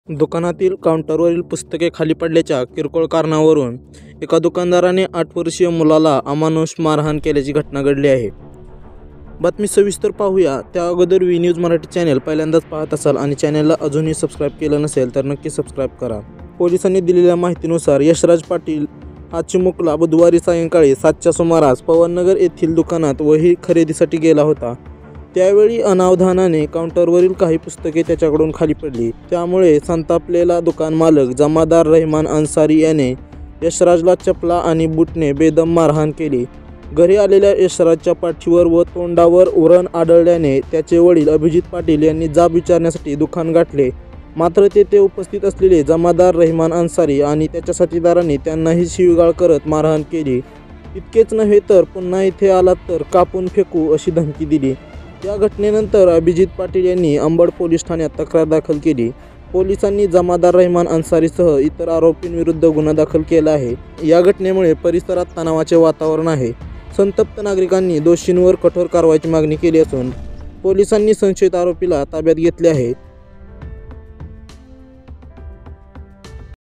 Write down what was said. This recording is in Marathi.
दुकानातील काउंटरवरील पुस्तके खाली पडल्याच्या किरकोळ कारणावरून एका दुकानदाराने 8 वर्षीय मुलाला अमानुष मारहाण केल्याची घटना घडली आहे। बातमी सविस्तर पाहूया त्या अगोदर वी न्यूज मराठी चॅनल पहिल्यांदाच पाहत असाल आणि चॅनलला अजूनही सबस्क्राईब केलं नसेल तर नक्की सबस्क्राईब करा। पोलिसांनी दिलेल्या माहितीनुसार यशराज पाटील हा चिमुकला बुधवारी सायंकाळी 7च्या सुमारास पवननगर येथील दुकानात वही खरेदीसाठी गेला होता। त्यावेळी अनावधानाने काउंटरवरील काही पुस्तके त्याच्याकडून खाली पडली। त्यामुळे संतापलेला दुकान मालक जमादार रहमान अन्सारी याने यशराजला चपला आणि बूटने बेदम मारहाण केली। घरी आलेल्या यशराजच्या पाठीवर व तोंडावर उरण आढळल्याने त्याचे वडील अभिजित पाटील यांनी जाब विचारण्यासाठी दुकान गाठले, मात्र तेथे उपस्थित असलेले जमादार रहमान अन्सारी आणि त्याच्या साथीदारांनी त्यांनाही शिवीगाळ करत मारहाण केली। इतकेच नव्हे तर पुन्हा इथे आलात तर कापून फेकू अशी धमकी दिली। या घटनेनंतर अभिजित पाटील यांनी अंबड पोलीस ठाण्यात तक्रार दाखल केली। पोलिसांनी जमादार रहमान अन्सारीसह इतर आरोपींविरुद्ध गुन्हा दाखल केला आहे। या घटनेमुळे परिसरात तणावाचे वातावरण आहे। संतप्त नागरिकांनी दोषींवर कठोर कारवाईची मागणी केली असून पोलिसांनी संशयित आरोपीला ताब्यात घेतले आहे।